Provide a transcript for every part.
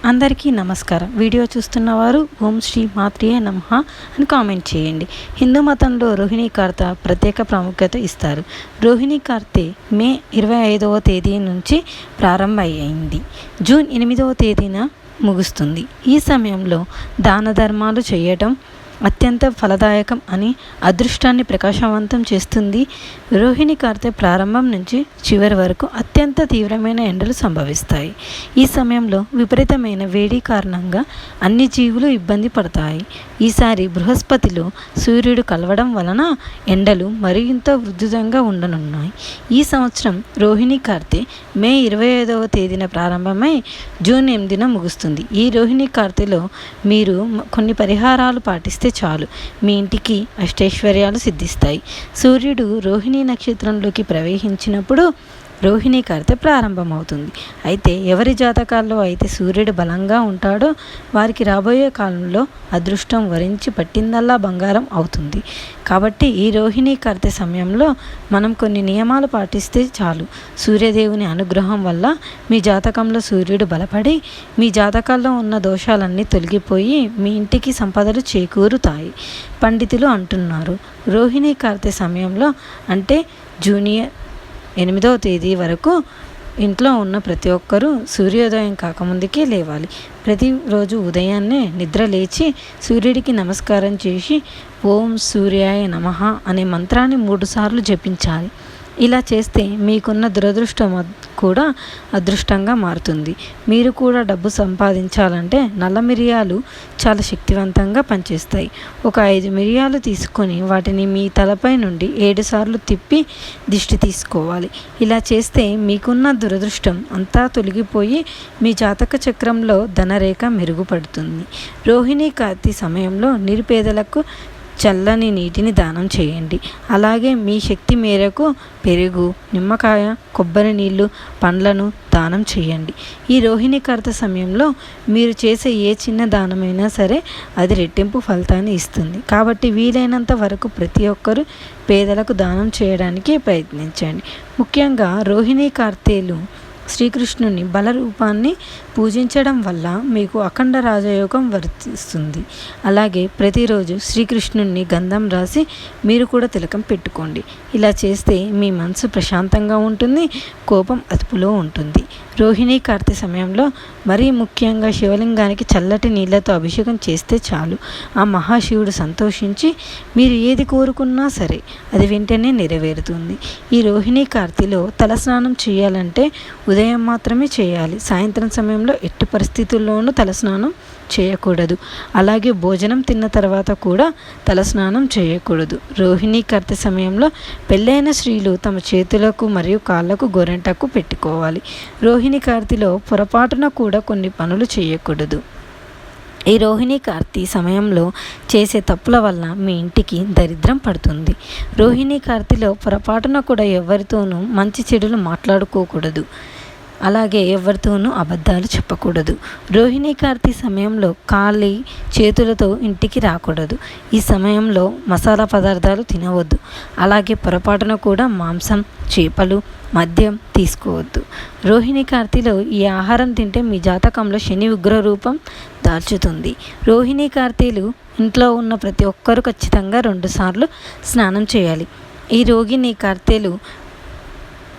అందరికీ నమస్కారం. వీడియో చూస్తున్న వారు ఓం శ్రీ మాత్రియే నమః అని కామెంట్ చేయండి. హిందూ మతంలో రోహిణీ కార్తె ప్రత్యేక ప్రాముఖ్యత ఇస్తారు. రోహిణీ కార్తె మే 25వ తేదీ నుంచి ప్రారంభమైంది. జూన్ 8వ తేదీన ముగుస్తుంది. ఈ సమయంలో దాన ధర్మాలు చేయటం అత్యంత ఫలదాయకం అని అదృష్టాన్ని ప్రకాశవంతం చేస్తుంది. రోహిణీ కార్తె ప్రారంభం నుంచి చివరి వరకు అత్యంత తీవ్రమైన ఎండలు సంభవిస్తాయి. ఈ సమయంలో విపరీతమైన వేడి కారణంగా అన్ని జీవులు ఇబ్బంది పడతాయి. ఈసారి బృహస్పతిలో సూర్యుడు కలవడం వలన ఎండలు మరింత ఉధృతంగా ఉండనున్నాయి. ఈ సంవత్సరం రోహిణీ కార్తె మే 25వ తేదీన ప్రారంభమై జూన్ 8న ముగుస్తుంది. ఈ రోహిణీ కార్తెలో మీరు కొన్ని పరిహారాలు పాటిస్తే చాలు, మీ ఇంటికి అష్టైశ్వర్యాలు సిద్ధిస్తాయి. సూర్యుడు రోహిణీ నక్షత్రంలోకి ప్రవేశించినప్పుడు రోహిణీ కార్తె ప్రారంభమవుతుంది. అయితే ఎవరి జాతకాల్లో అయితే సూర్యుడు బలంగా ఉంటాడో వారికి రాబోయే కాలంలో అదృష్టం వరించి పట్టిందల్లా బంగారం అవుతుంది. కాబట్టి ఈ రోహిణీ కార్తె సమయంలో మనం కొన్ని నియమాలు పాటిస్తే చాలు. సూర్యదేవుని అనుగ్రహం వల్ల మీ జాతకంలో సూర్యుడు బలపడి మీ జాతకాల్లో ఉన్న దోషాలన్నీ తొలగిపోయి మీ ఇంటికి సంపదలు చేకూరుతాయి. పండితులు అంటున్నారు, రోహిణీ కార్తె సమయంలో అంటే జూనియర్ 8వ తేదీ వరకు ఇంట్లో ఉన్న ప్రతి ఒక్కరూ సూర్యోదయం కాకముందుకే లేవాలి. ప్రతిరోజు ఉదయాన్నే నిద్ర లేచి సూర్యుడికి నమస్కారం చేసి ఓం సూర్యాయ నమః అనే మంత్రాన్ని 3 సార్లు జపించాలి. ఇలా చేస్తే మీకున్న దురదృష్టం కూడా అదృష్టంగా మారుతుంది. మీరు కూడా డబ్బు సంపాదించాలంటే నల్ల మిరియాలు చాలా శక్తివంతంగా పనిచేస్తాయి. ఒక 5 మిరియాలు తీసుకొని వాటిని మీ తలపై నుండి 7 సార్లు తిప్పి దిష్టి తీసుకోవాలి. ఇలా చేస్తే మీకున్న దురదృష్టం అంతా తొలగిపోయి మీ జాతక చక్రంలో ధనరేఖ మెరుగుపడుతుంది. రోహిణీ కార్తె సమయంలో నిరుపేదలకు చల్లని నీటిని దానం చేయండి. అలాగే మీ శక్తి మేరకు పెరుగు, నిమ్మకాయ, కొబ్బరి నీళ్ళు, పండ్లను దానం చేయండి. ఈ రోహిణీ కార్తె సమయంలో మీరు చేసే ఏ చిన్న దానమైనా సరే అది రెట్టింపు ఫలితాన్ని ఇస్తుంది. కాబట్టి వీలైనంత వరకు ప్రతి ఒక్కరూ పేదలకు దానం చేయడానికి ప్రయత్నించండి. ముఖ్యంగా రోహిణీ కార్తెలు శ్రీకృష్ణుని బలరూపాన్ని పూజించడం వల్ల మీకు అఖండ రాజయోగం వర్తిస్తుంది. అలాగే ప్రతిరోజు శ్రీకృష్ణుని గంధం రాసి మీరు కూడా తిలకం పెట్టుకోండి. ఇలా చేస్తే మీ మనసు ప్రశాంతంగా ఉంటుంది, కోపం అదుపులో ఉంటుంది. రోహిణీ కార్తె సమయంలో మరీ ముఖ్యంగా శివలింగానికి చల్లటి నీళ్లతో అభిషేకం చేస్తే చాలు. ఆ మహాశివుడు సంతోషించి మీరు ఏది కోరుకున్నా సరే అది వెంటనే నెరవేరుతుంది. ఈ రోహిణీ కార్తెలో తలస్నానం చేయాలంటే ఉదయం మాత్రమే చేయాలి. సాయంత్రం సమయంలో ఎట్టి పరిస్థితుల్లోనూ తలస్నానం చేయకూడదు. అలాగే భోజనం తిన్న తర్వాత కూడా తలస్నానం చేయకూడదు. రోహిణీ కార్తె సమయంలో పెళ్ళైన స్త్రీలు తమ చేతులకు మరియు కాళ్ళకు గోరెంటాకు పెట్టుకోవాలి. రోహిణీ కార్తెలో పొరపాటున కూడా కొన్ని పనులు చేయకూడదు. ఈ రోహిణీ కార్తె సమయంలో చేసే తప్పుల వల్ల మీ ఇంటికి దరిద్రం పడుతుంది. రోహిణీ కార్తెలో పొరపాటున కూడా ఎవరితోనూ మంచి చెడులు మాట్లాడుకోకూడదు. అలాగే ఎవరితోనూ అబద్ధాలు చెప్పకూడదు. రోహిణీ కార్తె సమయంలో ఖాళీ చేతులతో ఇంటికి రాకూడదు. ఈ సమయంలో మసాలా పదార్థాలు తినవద్దు. అలాగే పొరపాటున కూడా మాంసం, చేపలు, మద్యం తీసుకోవద్దు. రోహిణీ కార్తెలో ఈ ఆహారం తింటే మీ జాతకంలో శని ఉగ్రరూపం దాల్చుతుంది. రోహిణీ కార్తెలు ఇంట్లో ఉన్న ప్రతి ఒక్కరూ ఖచ్చితంగా 2 సార్లు స్నానం చేయాలి. ఈ రోహిణీ కార్తెలు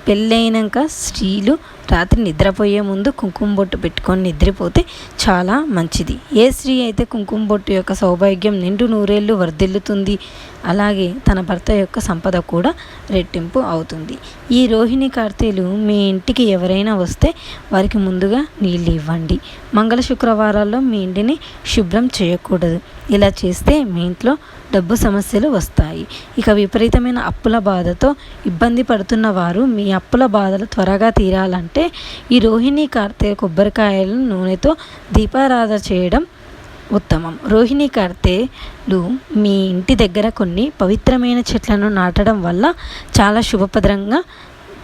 పెళ్ళైనాక స్త్రీలు రాత్రి నిద్రపోయే ముందు కుంకుమ బొట్టు పెట్టుకొని నిద్రపోతే చాలా మంచిది. ఏ స్త్రీ అయితే కుంకుమ బొట్టు యొక్క సౌభాగ్యం నిండు నూరేళ్ళు వర్ధిల్లుతుంది. అలాగే తన భర్త యొక్క సంపద కూడా రెట్టింపు అవుతుంది. ఈ రోహిణీ కార్తెలు మీ ఇంటికి ఎవరైనా వస్తే వారికి ముందుగా నీళ్ళు ఇవ్వండి. మంగళ శుక్రవారాల్లో మీ ఇంటిని శుభ్రం చేయకూడదు. ఇలా చేస్తే మీ ఇంట్లో డబ్బు సమస్యలు వస్తాయి. ఇక విపరీతమైన అప్పుల బాధతో ఇబ్బంది పడుతున్న వారు మీ అప్పుల బాధలు త్వరగా తీరాలంటే ఈ రోహిణీ కార్తె కొబ్బరికాయల నూనెతో దీపారాధన చేయడం ఉత్తమం. రోహిణీ కార్తెలు మీ ఇంటి దగ్గర కొన్ని పవిత్రమైన చెట్లను నాటడం వల్ల చాలా శుభప్రదంగా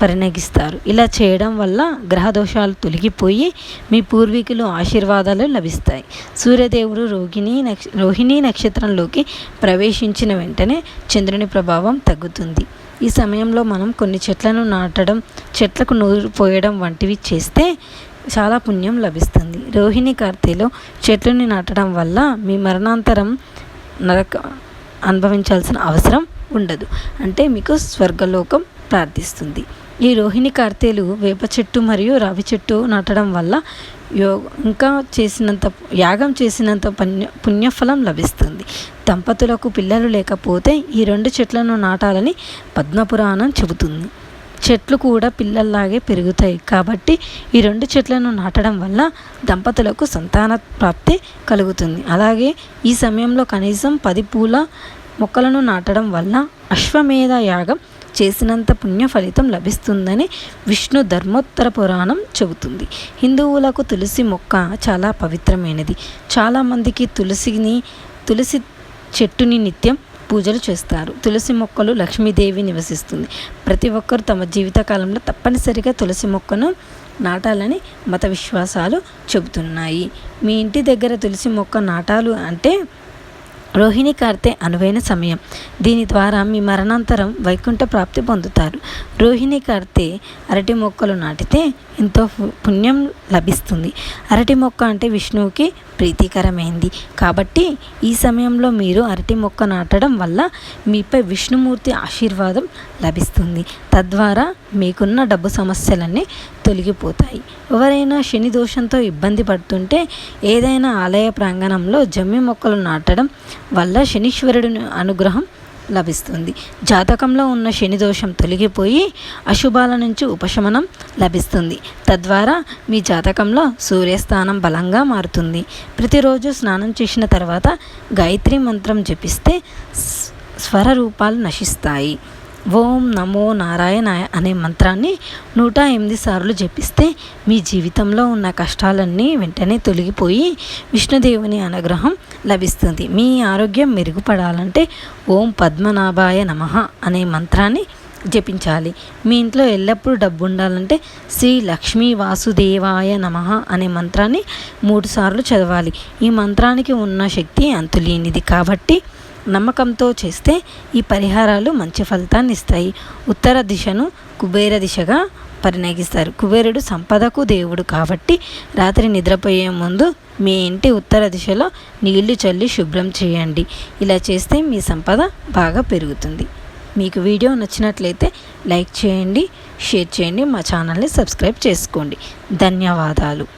పరిణగిస్తారు. ఇలా చేయడం వల్ల గ్రహదోషాలు తొలగిపోయి మీ పూర్వీకులు ఆశీర్వాదాలు లభిస్తాయి. సూర్యదేవుడు రోహిణీ నక్షత్రంలోకి ప్రవేశించిన వెంటనే చంద్రుని ప్రభావం తగ్గుతుంది. ఈ సమయంలో మనం కొన్ని చెట్లను నాటడం, చెట్లకు నీరు పోయడం వంటివి చేస్తే చాలా పుణ్యం లభిస్తుంది. రోహిణి కార్తెలో చెట్లని నాటడం వల్ల మీ మరణాంతరం నరక అనుభవించాల్సిన అవసరం ఉండదు. అంటే మీకు స్వర్గలోకం ప్రార్థిస్తుంది. ఈ రోహిణి కార్తెలు వేప చెట్టు మరియు రావి చెట్టు నాటడం వల్ల యాగం చేసినంత పుణ్యఫలం లభిస్తుంది. దంపతులకు పిల్లలు లేకపోతే ఈ 2 చెట్లను నాటాలని పద్మపురాణం చెబుతుంది. చెట్లు కూడా పిల్లల్లాగే పెరుగుతాయి కాబట్టి ఈ 2 చెట్లను నాటడం వల్ల దంపతులకు సంతాన ప్రాప్తి కలుగుతుంది. అలాగే ఈ సమయంలో కనీసం 10 పూల మొక్కలను నాటడం వల్ల అశ్వమేధ యాగం చేసినంత పుణ్య ఫలితం లభిస్తుందని విష్ణు ధర్మోత్తర పురాణం చెబుతుంది. హిందువులకు తులసి మొక్క చాలా పవిత్రమైనది. చాలామందికి తులసి చెట్టుని నిత్యం పూజలు చేస్తారు. తులసి మొక్కలు లక్ష్మీదేవి నివసిస్తుంది. ప్రతి ఒక్కరు తమ జీవితకాలంలో తప్పనిసరిగా తులసి మొక్కను నాటాలని మత విశ్వాసాలు చెబుతున్నాయి. మీ ఇంటి దగ్గర తులసి మొక్క నాటాలు అంటే రోహిణి కార్తె అనువైన సమయం. దీని ద్వారా మీ మరణాంతరం వైకుంఠ ప్రాప్తి పొందుతారు. రోహిణి కార్తె అరటి మొక్కలు నాటితే ఎంతో పుణ్యం లభిస్తుంది. అరటి మొక్క అంటే విష్ణువుకి ప్రీతికరమైంది కాబట్టి ఈ సమయంలో మీరు అరటి మొక్క నాటడం వల్ల మీపై విష్ణుమూర్తి ఆశీర్వాదం లభిస్తుంది. తద్వారా మీకున్న డబ్బు సమస్యలన్నీ తొలగిపోతాయి. ఎవరైనా శని దోషంతో ఇబ్బంది పడుతుంటే ఏదైనా ఆలయ ప్రాంగణంలో జమ్మి మొక్కలు నాటడం వల్ల శనీశ్వరుడి అనుగ్రహం లభిస్తుంది. జాతకంలో ఉన్న శని దోషం తొలగిపోయి అశుభాల నుంచి ఉపశమనం లభిస్తుంది. తద్వారా మీ జాతకంలో సూర్యస్థానం బలంగా మారుతుంది. ప్రతిరోజు స్నానం చేసిన తర్వాత గాయత్రి మంత్రం జపిస్తే స్వర రూపాలు నశిస్తాయి. ఓం నమో నారాయణాయ అనే మంత్రాన్ని 108 సార్లు జపిస్తే మీ జీవితంలో ఉన్న కష్టాలన్నీ వెంటనే తొలగిపోయి విష్ణుదేవుని అనుగ్రహం లభిస్తుంది. మీ ఆరోగ్యం మెరుగుపడాలంటే ఓం పద్మనాభాయ నమః అనే మంత్రాన్ని జపించాలి. మీ ఇంట్లో ఎల్లప్పుడూ డబ్బు ఉండాలంటే శ్రీ లక్ష్మీ వాసుదేవాయ నమః అనే మంత్రాన్ని 3 సార్లు చదవాలి. ఈ మంత్రానికి ఉన్న శక్తి అంతులేనిది కాబట్టి నమ్మకంతో చేస్తే ఈ పరిహారాలు మంచి ఫలితాన్ని ఇస్తాయి. ఉత్తర దిశను కుబేర దిశగా పరిణగిస్తారు. కుబేరుడు సంపదకు దేవుడు కాబట్టి రాత్రి నిద్రపోయే ముందు మీ ఇంటి ఉత్తర దిశలో నీళ్లు చల్లి శుభ్రం చేయండి. ఇలా చేస్తే మీ సంపద బాగా పెరుగుతుంది. మీకు వీడియో నచ్చినట్లయితే లైక్ చేయండి, షేర్ చేయండి, మా ఛానల్ని సబ్స్క్రైబ్ చేసుకోండి. ధన్యవాదాలు.